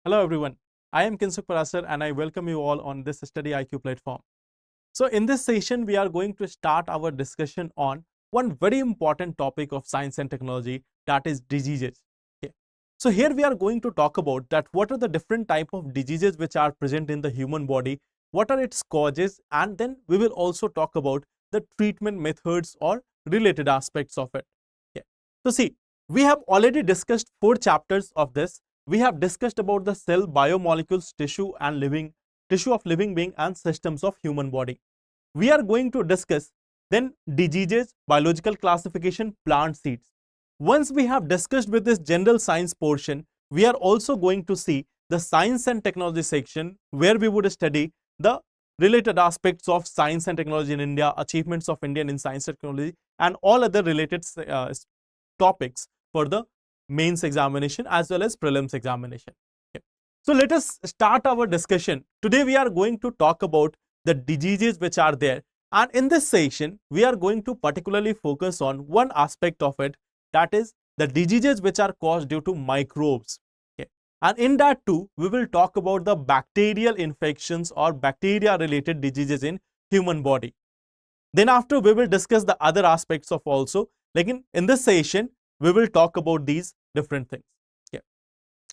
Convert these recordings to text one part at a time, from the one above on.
Hello everyone, I am Kinsuk Parasar and I welcome you all on this Study IQ platform. So in this session, we are going to start our discussion on one very important topic of science and technology, that is diseases. Okay. So here we are going to talk about that what are the different type of diseases which are present in the human body, what are its causes, and then we will also talk about the treatment methods or related aspects of it. Okay. So see, we have already discussed 4 chapters of this. We have discussed about the cell, biomolecules, tissue of living being and systems of human body. We are going to discuss then diseases, biological classification, plant seeds. Once we have discussed with this general science portion, we are also going to see the science and technology section where we would study the related aspects of science and technology in India, achievements of India in science and technology, and all other related topics for the mains examination as well as prelims examination. Okay. So let us start our discussion. Today we are going to talk about the diseases which are there, and in this session we are going to particularly focus on one aspect of it, that is the diseases which are caused due to microbes. Okay. And in that too we will talk about the bacterial infections or bacteria related diseases in human body. Then after we will discuss the other aspects of also, like in this session we will talk about these different things. Okay.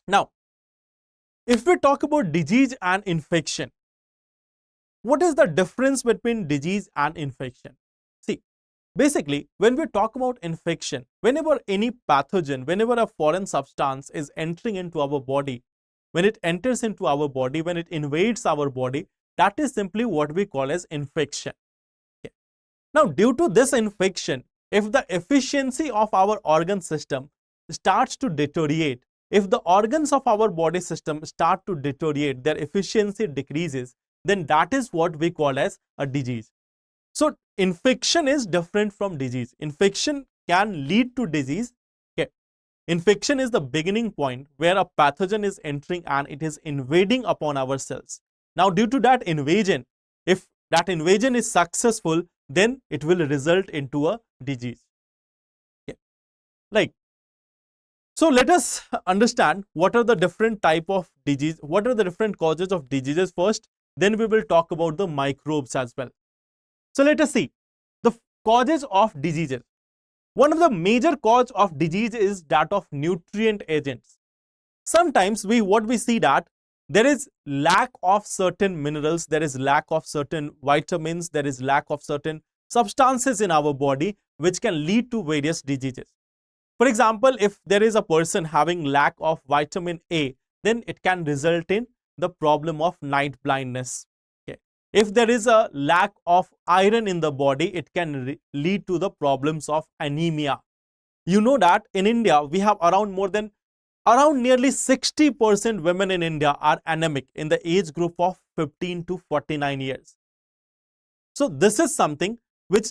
Now if we talk about disease and infection, what is the difference between disease and infection? See, basically, when we talk about infection, whenever any pathogen, whenever a foreign substance is entering into our body, when it enters into our body, when it invades our body, that is simply what we call as infection. Okay. Now, due to this infection, if the efficiency of our organ system starts to deteriorate, if the organs of our body system start to deteriorate, their efficiency decreases, then that is what we call as a disease. So infection is different from disease. Infection can lead to disease. Okay. Infection is the beginning point where a pathogen is entering and it is invading upon our cells. Now due to that invasion, if that invasion is successful, then it will result into a disease. Okay. Like, so let us understand what are the different type of disease, what are the different causes of diseases first. Then we will talk about the microbes as well. So let us see the causes of diseases. One of the major cause of disease is that of nutrient agents. Sometimes what we see that there is lack of certain minerals, there is lack of certain vitamins, there is lack of certain substances in our body which can lead to various diseases. For example, if there is a person having lack of vitamin A, then it can result in the problem of night blindness. Okay. If there is a lack of iron in the body, it can lead to the problems of anemia. You know that in India, we have around nearly 60% women in India are anemic in the age group of 15 to 49 years. So this is something which,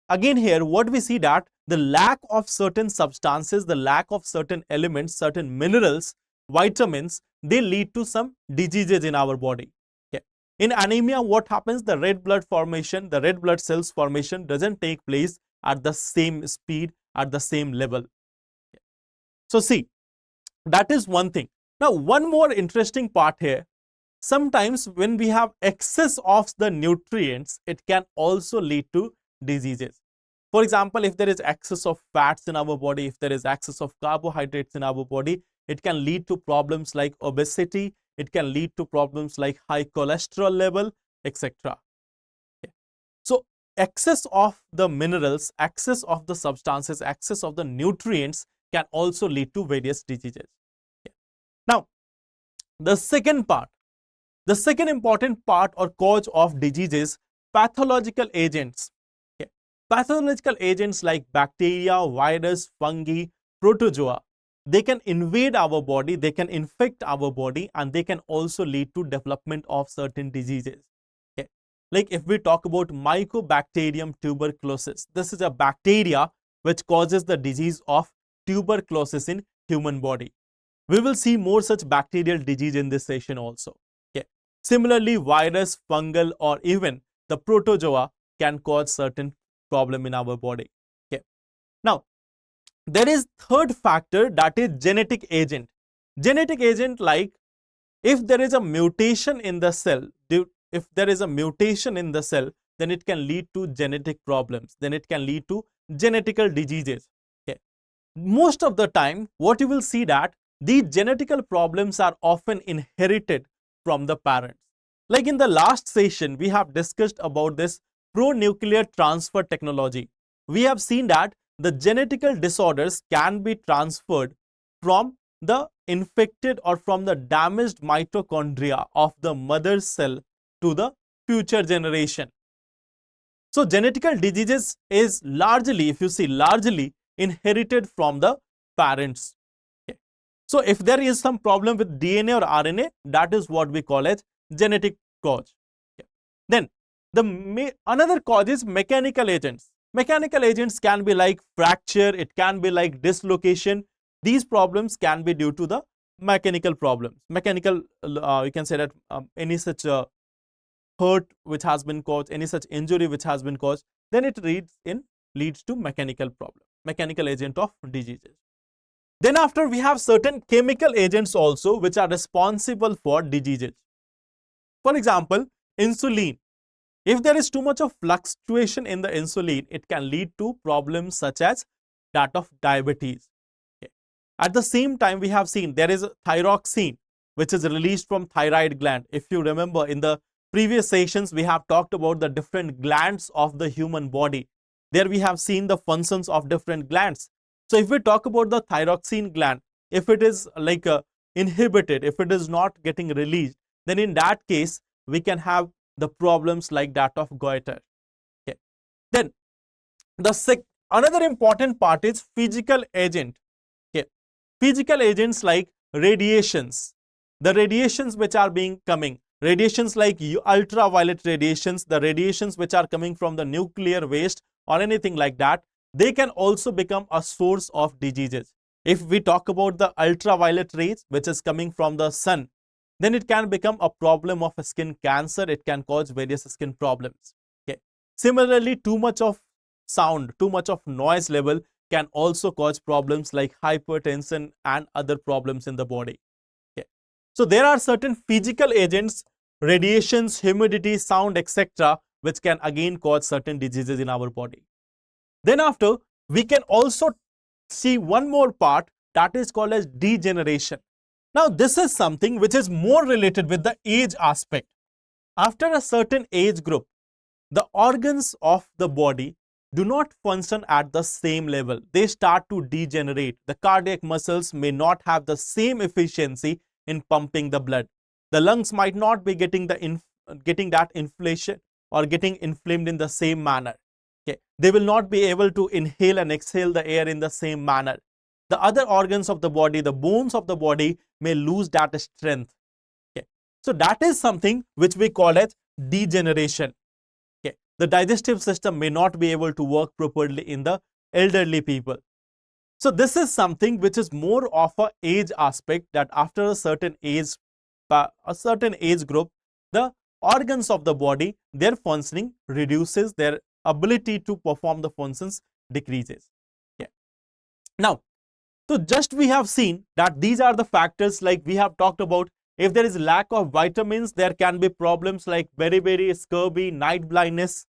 again here what we see that the lack of certain substances, the lack of certain elements, certain minerals, vitamins, they lead to some diseases in our body. Okay. In anemia, what happens? The red blood formation, the red blood cells formation doesn't take place at the same speed, at the same level. Okay. So see, that is one thing. Now, one more interesting part here. Sometimes when we have excess of the nutrients, it can also lead to diseases. For example, if there is excess of fats in our body, if there is excess of carbohydrates in our body, it can lead to problems like obesity, it can lead to problems like high cholesterol level, etc. Okay. So excess of the minerals, excess of the substances, excess of the nutrients can also lead to various diseases. Okay. Now, the second important part or cause of disease is pathological agents. Okay. Pathological agents like bacteria, virus, fungi, protozoa, they can invade our body, they can infect our body, and they can also lead to development of certain diseases. Okay. Like if we talk about Mycobacterium tuberculosis, this is a bacteria which causes the disease of tuberculosis in human body. We will see more such bacterial disease in this session also. Okay. Similarly, virus, fungal, or even the protozoa can cause certain problem in our body. Okay. Now, there is third factor, that is genetic agent. Genetic agent like if there is a mutation in the cell, if there is a mutation in the cell, then it can lead to genetic problems, then it can lead to genetical diseases. Okay. Most of the time, what you will see that these genetical problems are often inherited from the parents. Like in the last session, we have discussed about this pro-nuclear transfer technology. We have seen that the genetical disorders can be transferred from the infected or from the damaged mitochondria of the mother cell to the future generation. So genetical diseases is largely, if you see, largely inherited from the parents. Okay. So if there is some problem with DNA or RNA, that is what we call as genetic cause. Okay. Then another cause is mechanical agents. Mechanical agents can be like fracture, it can be like dislocation. These problems can be due to the mechanical problems. Mechanical, you can say that any such hurt which has been caused, any such injury which has been caused, then it leads to mechanical problem, mechanical agent of diseases. Then after, we have certain chemical agents also which are responsible for diseases. For example, insulin. If there is too much of fluctuation in the insulin, it can lead to problems such as that of diabetes. Okay. At the same time, we have seen there is thyroxine which is released from thyroid gland. If you remember, in the previous sessions, we have talked about the different glands of the human body. There we have seen the functions of different glands. So if we talk about the thyroxine gland, if it is like inhibited, if it is not getting released, then in that case, we can have the problems like that of goiter. Okay. Then another important part is physical agent. Okay. Physical agents like radiations. The radiations which are coming, radiations like ultraviolet radiations, the radiations which are coming from the nuclear waste or anything like that, they can also become a source of diseases. If we talk about the ultraviolet rays which is coming from the sun, then it can become a problem of skin cancer. It can cause various skin problems. Okay. Similarly, too much of sound, too much of noise level can also cause problems like hypertension and other problems in the body. Okay. So there are certain physical agents, radiations, humidity, sound, etc., which can again cause certain diseases in our body. Then after, we can also see one more part that is called as degeneration. Now, this is something which is more related with the age aspect. After a certain age group, the organs of the body do not function at the same level. They start to degenerate. The cardiac muscles may not have the same efficiency in pumping the blood. The lungs might not be getting that inflation or getting inflamed in the same manner. Okay. They will not be able to inhale and exhale the air in the same manner. The other organs of the body, the bones of the body, may lose that strength. Okay. So that is something which we call as degeneration. Okay. The digestive system may not be able to work properly in the elderly people. So this is something which is more of an age aspect, that after a certain age group, the organs of the body, their functioning reduces, their ability to perform the functions decreases. Okay. Now, so just we have seen that these are the factors, like we have talked about. If there is lack of vitamins, there can be problems like beriberi, scurvy, night blindness.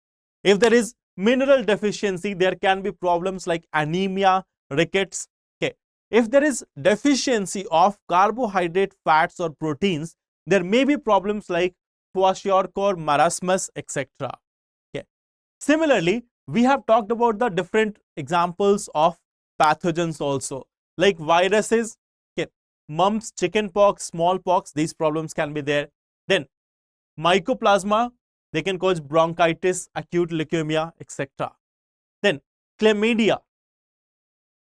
If there is mineral deficiency, there can be problems like anemia, rickets. Okay. If there is deficiency of carbohydrate, fats or proteins, there may be problems like kwashiorkor, marasmus, etc. Okay. Similarly, we have talked about the different examples of pathogens also, like viruses, okay, mumps, chickenpox, smallpox, these problems can be there. Then mycoplasma, they can cause bronchitis, acute leukemia, etc. Then chlamydia,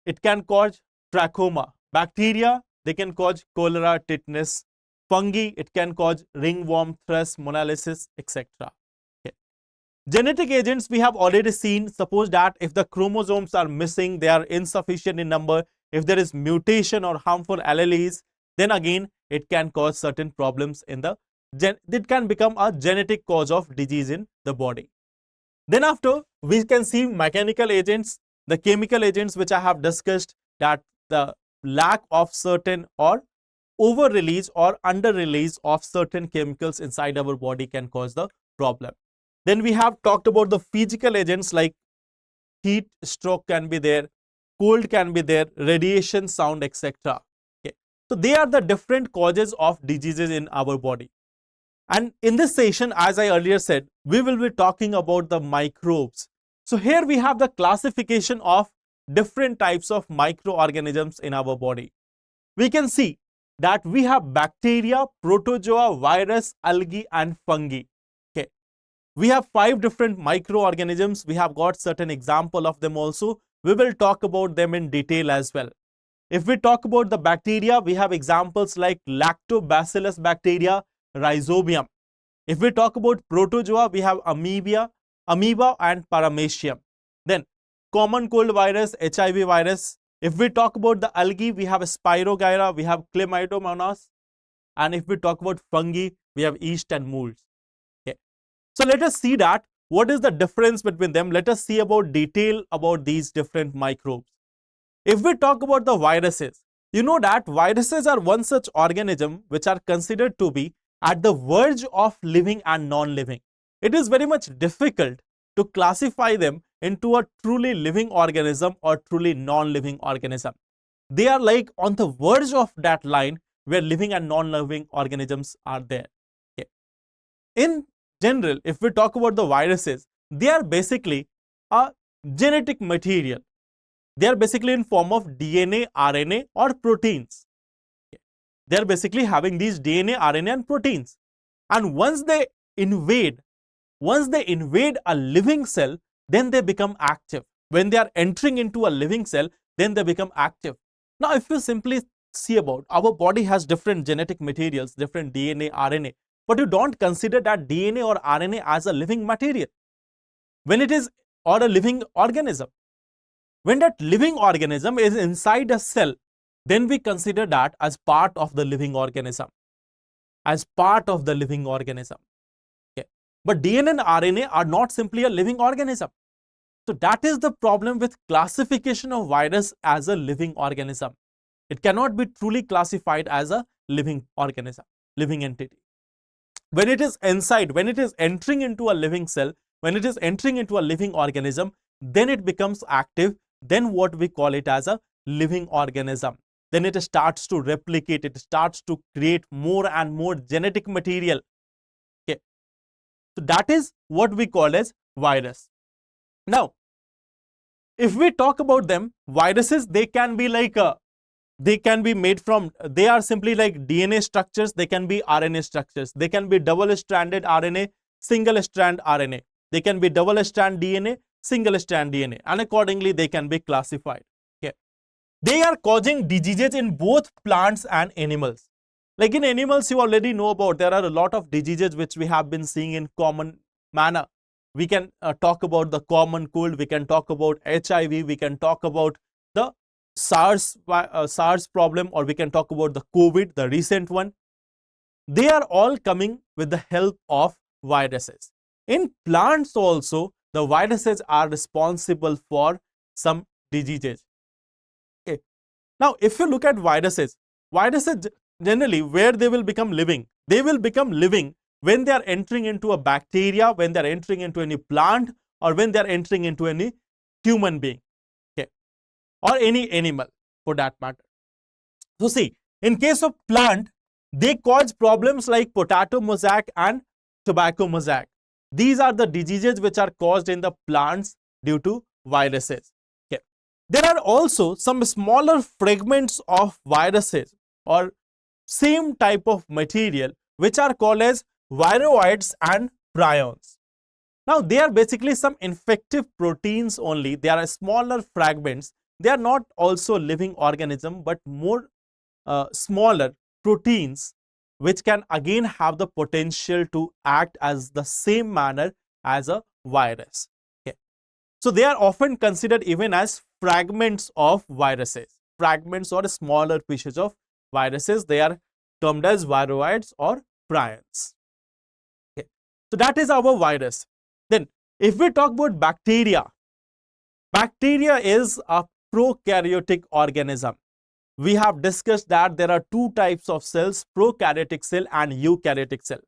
it can cause trachoma. Bacteria, they can cause cholera, tetanus. Fungi, it can cause ringworm, thrush, monalysis, etc. Okay. Genetic agents we have already seen. Suppose that if the chromosomes are missing, they are insufficient in number, if there is mutation or harmful alleles, then again it can cause certain problems in the it can become a genetic cause of disease in the body. Then after, we can see mechanical agents, the chemical agents which I have discussed, that the lack of certain or over release or under release of certain chemicals inside our body can cause the problem. Then we have talked about the physical agents like heat stroke can be there, cold can be there, radiation, sound, etc. Okay. So they are the different causes of diseases in our body. And in this session, as I earlier said, we will be talking about the microbes. So here we have the classification of different types of microorganisms in our body. We can see that we have bacteria, protozoa, virus, algae and fungi. Okay. We have 5 different microorganisms. We have got certain example of them also. We will talk about them in detail as well. If we talk about the bacteria, we have examples like lactobacillus bacteria, rhizobium. If we talk about protozoa, we have amoeba and paramecium. Then common cold virus, HIV virus. If we talk about the algae, we have Spirogyra, we have Chlamydomonas. And if we talk about fungi, we have yeast and molds. Okay. So let us see that what is the difference between them. Let us see about detail about these different microbes. If we talk about the viruses, you know that viruses are one such organism which are considered to be at the verge of living and non-living. It is very much difficult to classify them into a truly living organism or truly non-living organism. They are like on the verge of that line where living and non-living organisms are there. Okay. In general, if we talk about the viruses, they are basically a genetic material. They are basically in form of DNA, RNA or proteins. They are basically having these DNA, RNA and proteins. And once they invade a living cell, then they become active. When they are entering into a living cell, then they become active. Now, if you simply see about our body has different genetic materials, different DNA, RNA, but you don't consider that DNA or RNA as a living material when it is or a living organism. When that living organism is inside a cell, then we consider that as part of the living organism. As part of the living organism. Okay. But DNA and RNA are not simply a living organism. So that is the problem with classification of virus as a living organism. It cannot be truly classified as a living organism, living entity. When it is inside, when it is entering into a living cell, when it is entering into a living organism, then it becomes active. Then what we call it as a living organism. Then it starts to replicate, it starts to create more and more genetic material. Okay. So that is what we call as virus. Now, if we talk about them, viruses, they can be like they can be made from, they are simply like DNA structures, they can be RNA structures, they can be double-stranded RNA, single-strand RNA, they can be double-strand DNA, single-strand DNA, and accordingly they can be classified. Okay. They are causing diseases in both plants and animals. Like in animals, you already know about, there are a lot of diseases which we have been seeing in common manner. We can talk about the common cold, we can talk about HIV, we can talk about the SARS problem, or we can talk about the COVID, the recent one. They are all coming with the help of viruses. In plants also, the viruses are responsible for some diseases. Okay. Now, if you look at viruses generally where they will become living? They will become living when they are entering into a bacteria, when they are entering into any plant, or when they are entering into any human being. Okay. Or any animal for that matter. So see, in case of plant, they cause problems like potato mosaic and tobacco mosaic. These are the diseases which are caused in the plants due to viruses. Okay. There are also some smaller fragments of viruses or same type of material which are called as viroids and prions. Now, they are basically some infective proteins only. They are smaller fragments. They are not also living organism, but more smaller proteins which can again have the potential to act as the same manner as a virus. Okay. So they are often considered even as fragments of viruses, fragments or smaller pieces of viruses. They are termed as viroids or prions. Okay. So that is our virus. Then if we talk about bacteria, bacteria is a prokaryotic organism we have discussed that there are two types of cells, prokaryotic cell and eukaryotic cell.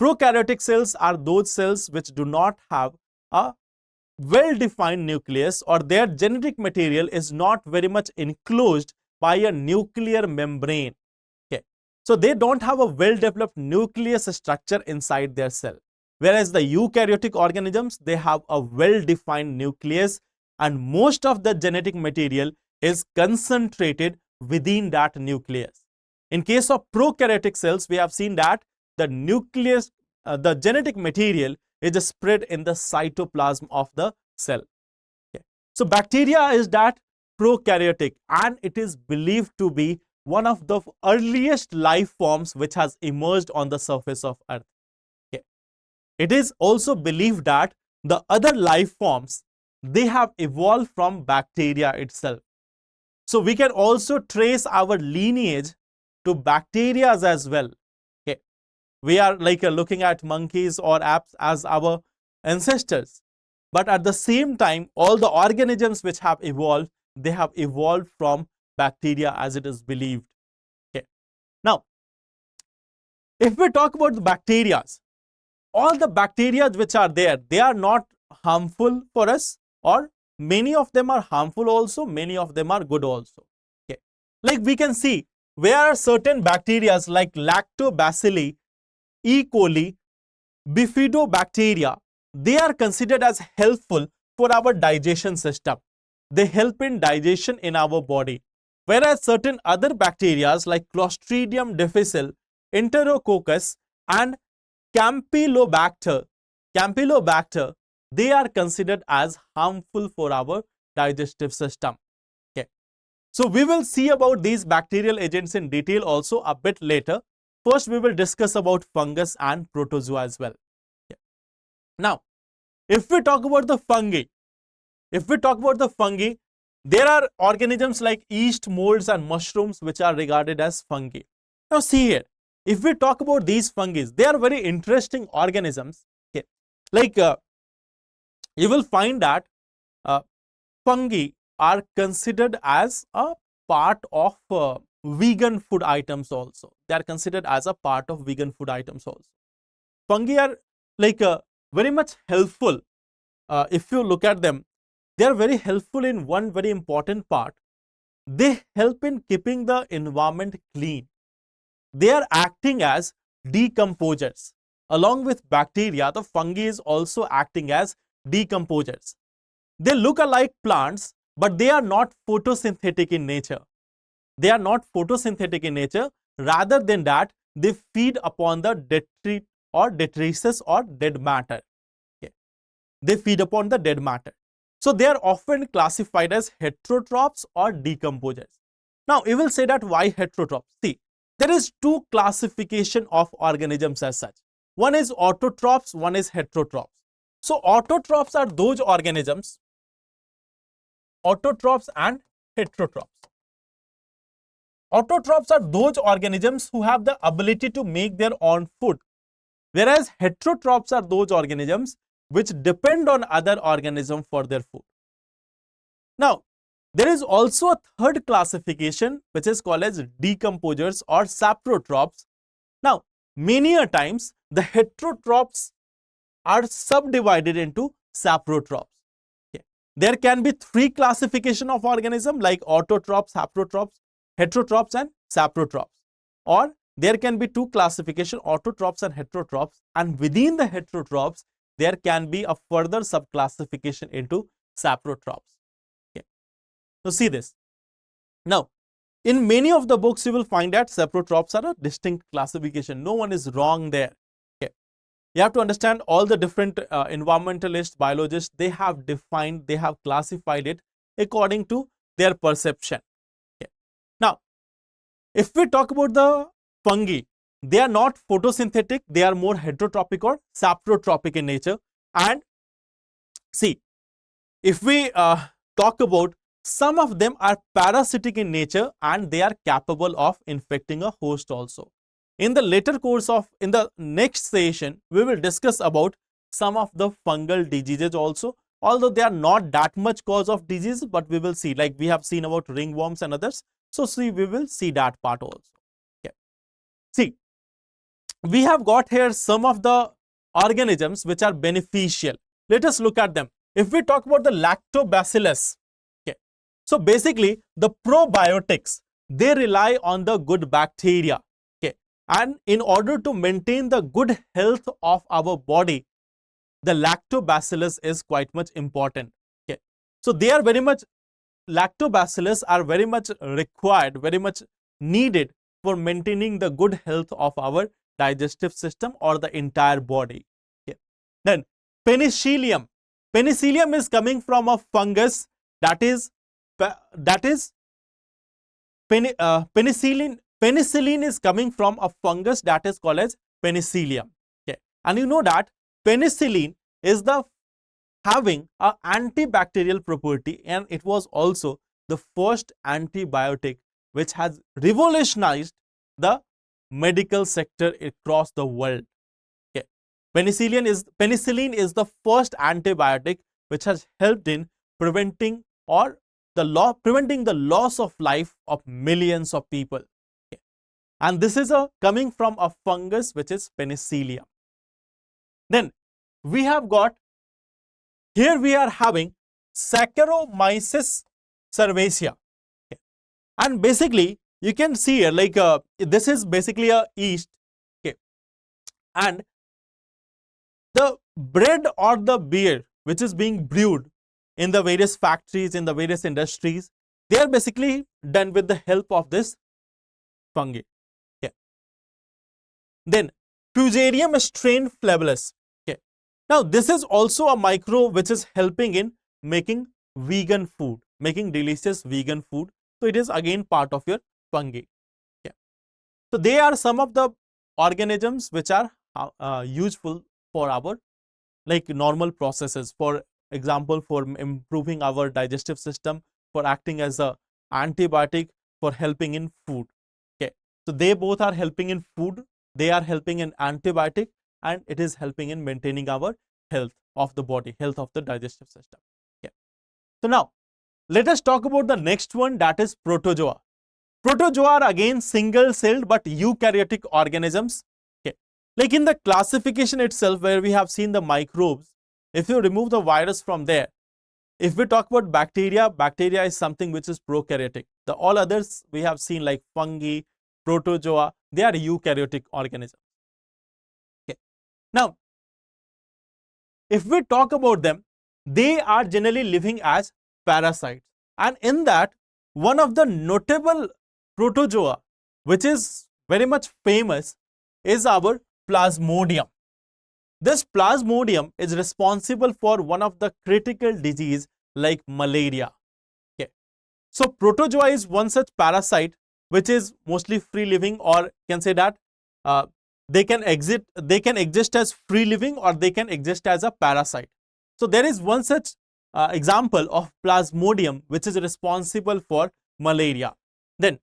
Prokaryotic cells are those cells which do not have a well-defined nucleus, or their genetic material is not very much enclosed by a nuclear membrane. Okay, so they don't have a well-developed nucleus structure inside their cell. Whereas the eukaryotic organisms, they have a well-defined nucleus, and most of the genetic material is concentrated within that nucleus. In case of prokaryotic cells, we have seen that the nucleus, the genetic material is spread in the cytoplasm of the cell. Okay. So bacteria is that prokaryotic, and it is believed to be one of the earliest life forms which has emerged on the surface of Earth. Okay. It is also believed that the other life forms, they have evolved from bacteria itself. So we can also trace our lineage to bacteria as well. Okay. We are like looking at monkeys or apes as our ancestors. But at the same time, all the organisms which have evolved, they have evolved from bacteria as it is believed. Okay. Now, if we talk about the bacteria, all the bacteria which are there, they are not harmful for us, or many of them are harmful also, many of them are good also. Okay. Like we can see, where are certain bacteria like lactobacilli, E. coli, bifidobacteria, they are considered as helpful for our digestion system. They help in digestion in our body. Whereas certain other bacteria like Clostridium difficile, Enterococcus and Campylobacter, they are considered as harmful for our digestive system. Okay. So we will see about these bacterial agents in detail also a bit later. First, we will discuss about fungus and protozoa as well. Okay. Now, if we talk about the fungi, there are organisms like yeast, molds and mushrooms which are regarded as fungi. Now see here, if we talk about these fungi, they are very interesting organisms. Okay. Like you will find that fungi are considered as a part of vegan food items also. They are considered as a part of vegan food items also. Fungi are like very much helpful. If you look at them, they are very helpful in one very important part. They help in keeping the environment clean. They are acting as decomposers. Along with bacteria, the fungi is also acting as decomposers. They look alike plants, but they are not photosynthetic in nature. They are not photosynthetic in nature. Rather than that, they feed upon the detritus or dead matter. Okay. They feed upon the dead matter. So they are often classified as heterotrophs or decomposers. Now you will say that why heterotrophs? See, there is two classification of organisms as such. One is autotrophs, one is heterotrophs. So autotrophs are those organisms, autotrophs and heterotrophs. Autotrophs are those organisms who have the ability to make their own food, whereas heterotrophs are those organisms which depend on other organisms for their food. Now, there is also a third classification which is called as decomposers or saprotrophs. Now, many a times the heterotrophs are subdivided into saprotrophs. Okay. There can be three classification of organism like autotrophs, saprotrophs, heterotrophs and saprotrophs, or there can be two classification, autotrophs and heterotrophs, and within the heterotrophs there can be a further subclassification into saprotrophs. Okay. So see this. Now, in many of the books you will find that saprotrophs are a distinct classification. No one is wrong there. Okay. You have to understand all the different environmentalists, biologists, they have defined, they have classified it according to their perception. Okay. Now, if we talk about the fungi, they are not photosynthetic, they are more heterotrophic or saprotrophic in nature. And see, if we talk about, some of them are parasitic in nature and they are capable of infecting a host also. In the later course of, in the next session, we will discuss about some of the fungal diseases also, although they are not that much cause of disease, but we will see, like we have seen about ringworms and others. So see, we will see that part also. Okay. See, we have got here some of the organisms which are beneficial. Let us look at them. If we talk about the lactobacillus, okay, so basically the probiotics, they rely on the good bacteria, okay, and in order to maintain the good health of our body, the lactobacillus is quite much important. Okay, so they are very much, lactobacillus are very much required, very much needed for maintaining the good health of our digestive system or the entire body. Okay. Then penicillium. Penicillium is coming from a fungus that is penicillin. Penicillin is coming from a fungus that is called as penicillium. Okay. And you know that penicillin is the having an antibacterial property, and it was also the first antibiotic which has revolutionized the medical sector across the world. Okay. Penicillin is the first antibiotic which has helped in preventing the loss of life of millions of people. Okay. And this is coming from a fungus which is penicillium. Then we have got, here we are having Saccharomyces cerevisiae. Okay. And basically you can see here, like this is basically a yeast. Okay. And the bread or the beer which is being brewed in the various factories, in the various industries, they are basically done with the help of this fungi. Okay. Then Fusarium strain flavolis. Okay. Now this is also a microbe which is helping in making vegan food, making delicious vegan food. So it is again part of your fungi. Okay. So they are some of the organisms which are useful for our like normal processes. For example, for improving our digestive system, for acting as a antibiotic, for helping in food. Okay. So they both are helping in food, they are helping in antibiotic, and it is helping in maintaining our health of the body, health of the digestive system. Okay. So now let us talk about the next one, that is protozoa. Protozoa are again single-celled but eukaryotic organisms. Okay. Like in the classification itself, where we have seen the microbes, if you remove the virus from there, if we talk about bacteria, bacteria is something which is prokaryotic. The all others we have seen like fungi, protozoa, they are eukaryotic organisms. Okay. Now, if we talk about them, they are generally living as parasites. And in that, one of the notable protozoa which is very much famous is our Plasmodium. This Plasmodium is responsible for one of the critical disease like malaria. Okay. So protozoa is one such parasite which is mostly free living, or can say that they can exist as free living, or they can exist as a parasite. So there is one such example of Plasmodium which is responsible for malaria. Then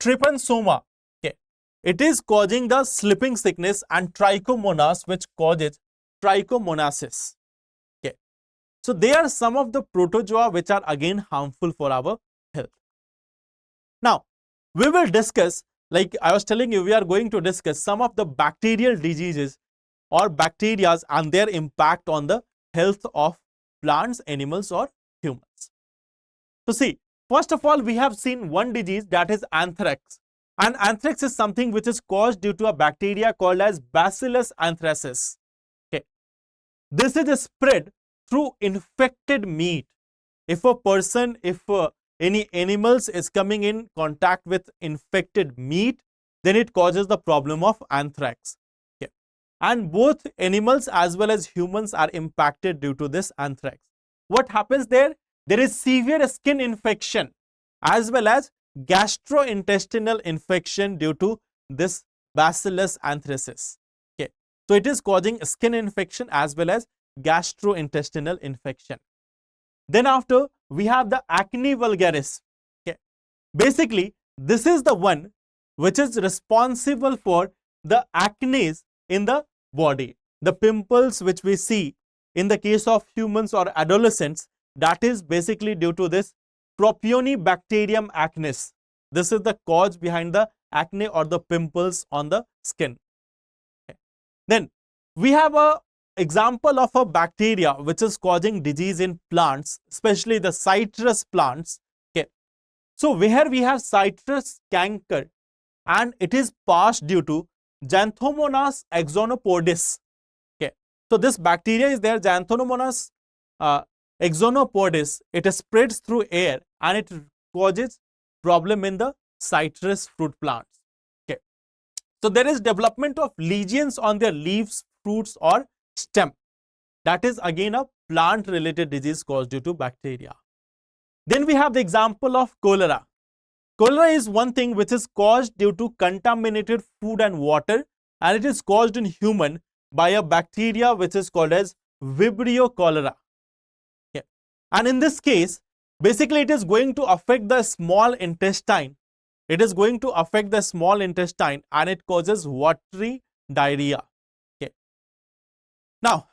Trypanosoma, okay, it is causing the sleeping sickness, and Trichomonas which causes trichomonasis. Okay. So they are some of the protozoa which are again harmful for our health. Now we will discuss, like I was telling you, we are going to discuss some of the bacterial diseases or bacteria and their impact on the health of plants, animals, or humans. So see, first of all, we have seen one disease, that is anthrax. And anthrax is something which is caused due to a bacteria called as Bacillus anthracis. Okay. This is spread through infected meat. If a person, if any animals is coming in contact with infected meat, then it causes the problem of anthrax. Okay. And both animals as well as humans are impacted due to this anthrax. What happens there? There is severe skin infection as well as gastrointestinal infection due to this Bacillus anthracis. Okay. So it is causing skin infection as well as gastrointestinal infection. Then after, we have the acne vulgaris. Okay. Basically, this is the one which is responsible for the acne in the body. The pimples which we see in the case of humans or adolescents, that is basically due to this Propionibacterium acnes. This is the cause behind the acne or the pimples on the skin. Okay. Then we have a example of a bacteria which is causing disease in plants, especially the citrus plants. Okay. So where we have citrus canker, and it is passed due to Xanthomonas axonopodis. Okay. So this bacteria is there, Xanthomonas axonopodis. It spreads through air and it causes problem in the citrus fruit plants. Okay. So there is development of lesions on their leaves, fruits or stem. That is again a plant related disease caused due to bacteria. Then we have the example of cholera. Cholera is one thing which is caused due to contaminated food and water, and it is caused in human by a bacteria which is called as Vibrio cholera. Okay. And in this case, basically it is going to affect the small intestine. It is going to affect the small intestine and it causes watery diarrhea. Okay. Now,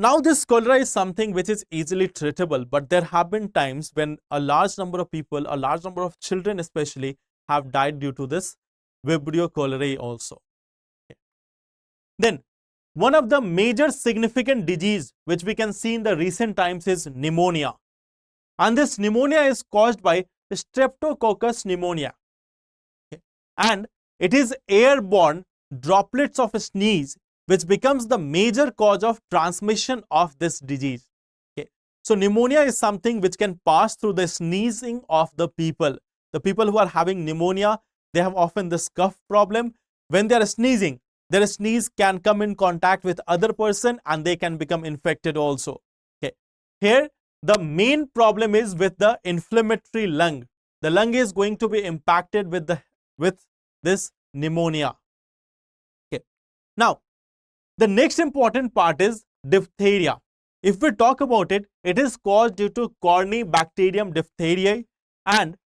now this cholera is something which is easily treatable, but there have been times when a large number of people, a large number of children especially, have died due to this Vibrio cholerae also. Okay. Then one of the major significant disease which we can see in the recent times is pneumonia. And this pneumonia is caused by Streptococcus pneumonia. Okay. And it is airborne droplets of a sneeze which becomes the major cause of transmission of this disease. Okay. So pneumonia is something which can pass through the sneezing of the people. The people who are having pneumonia, they have often this cough problem. When they are sneezing, their sneeze can come in contact with other person and they can become infected also. Okay. Here, the main problem is with the inflammatory lung. The lung is going to be impacted with this pneumonia. Okay. Now, the next important part is diphtheria. If we talk about it, it is caused due to Corynebacterium diphtheriae and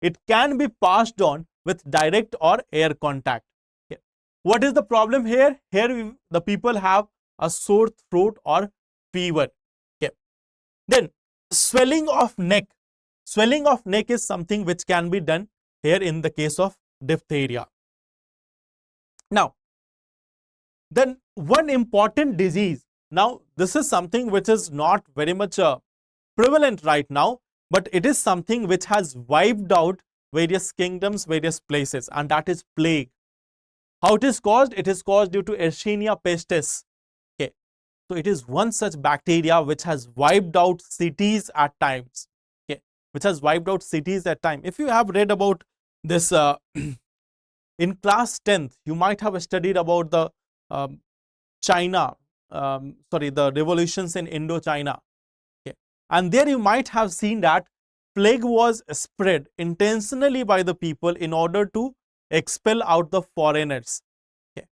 it can be passed on with direct or air contact. Okay. What is the problem here? Here the people have a sore throat or fever. Okay. Then swelling of neck. Swelling of neck is something which can be done here in the case of diphtheria. Now, then one important disease. Now, this is something which is not very much prevalent right now, but it is something which has wiped out various kingdoms, various places, and that is plague. How it is caused? It is caused due to Yersinia pestis. Okay. So it is one such bacteria which has wiped out cities at times. Okay. Which has wiped out cities at times. If you have read about this in class 10th, you might have studied about the the revolutions in Indochina. Okay. And there you might have seen that plague was spread intentionally by the people in order to expel out the foreigners. Okay.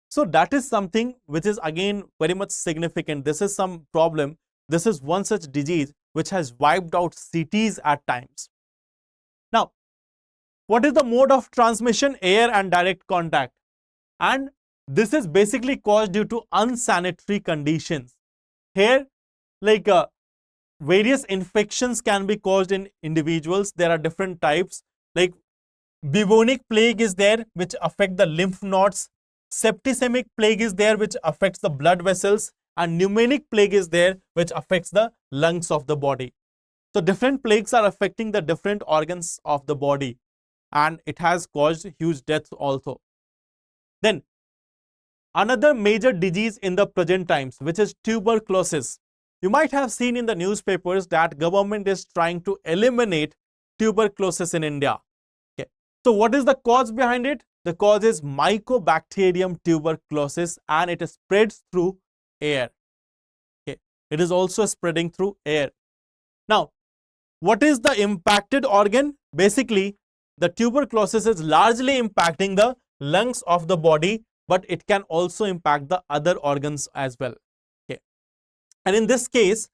So that is something which is again very much significant. This is some problem. This is one such disease which has wiped out cities at times. Now, what is the mode of transmission? Air and direct contact. And this is basically caused due to unsanitary conditions. Here, various infections can be caused in individuals. There are different types. Like bubonic plague is there, which affect the lymph nodes. Septicemic plague is there, which affects the blood vessels. And pneumonic plague is there, which affects the lungs of the body. So different plagues are affecting the different organs of the body. And it has caused huge deaths also. Then, another major disease in the present times, which is tuberculosis. You might have seen in the newspapers that government is trying to eliminate tuberculosis in India. Okay. So what is the cause behind it? The cause is Mycobacterium tuberculosis and it spreads through air. Okay. It is also spreading through air. Now, what is the impacted organ? Basically, the tuberculosis is largely impacting the lungs of the body, but it can also impact the other organs as well. Okay. And in this case,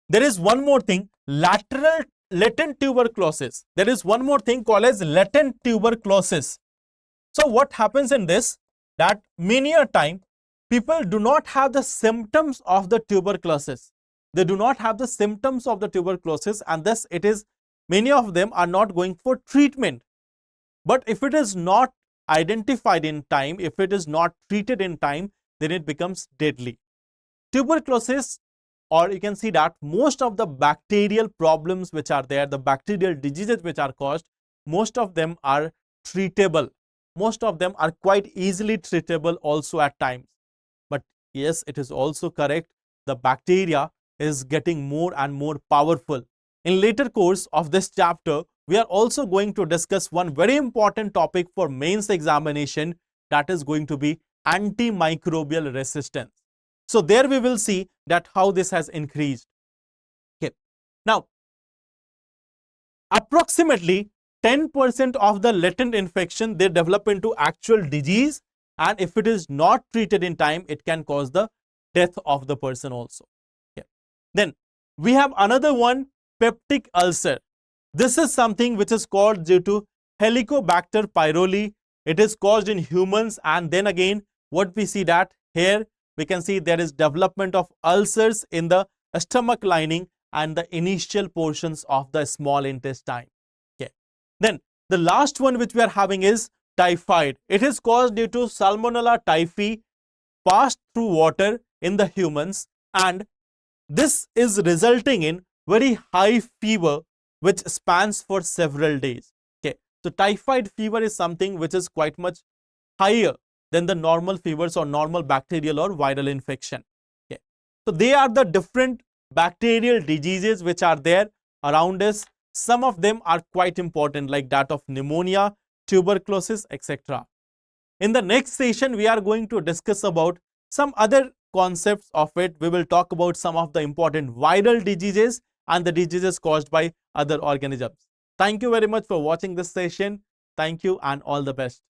there is one more thing, latent tuberculosis. There is one more thing called as latent tuberculosis. So what happens in this? That many a time, people do not have the symptoms of the tuberculosis. They do not have the symptoms of the tuberculosis, and thus it is many of them are not going for treatment. But if it is not identified in time, if it is not treated in time, then it becomes deadly. Tuberculosis, or you can see that most of the bacterial problems which are there, the bacterial diseases which are caused, most of them are treatable. Most of them are quite easily treatable also at times. But yes, it is also correct, the bacteria is getting more and more powerful. In later course of this chapter, we are also going to discuss one very important topic for mains examination, that is going to be antimicrobial resistance. So there we will see that how this has increased. Okay. Now, approximately 10% of the latent infection, they develop into actual disease, and if it is not treated in time, it can cause the death of the person also. Okay. Then we have another one, peptic ulcer. This is something which is caused due to Helicobacter pylori. It is caused in humans, and then again what we see that here we can see there is development of ulcers in the stomach lining and the initial portions of the small intestine. Okay. Then the last one which we are having is typhoid. It is caused due to Salmonella typhi passed through water in the humans, and this is resulting in very high fever which spans for several days. Okay. So typhoid fever is something which is quite much higher than the normal fevers or normal bacterial or viral infection. Okay. So they are the different bacterial diseases which are there around us. Some of them are quite important, like that of pneumonia, tuberculosis, etc. In the next session, we are going to discuss about some other concepts of it. We will talk about some of the important viral diseases and the diseases caused by other organisms. Thank you very much for watching this session. Thank you and all the best.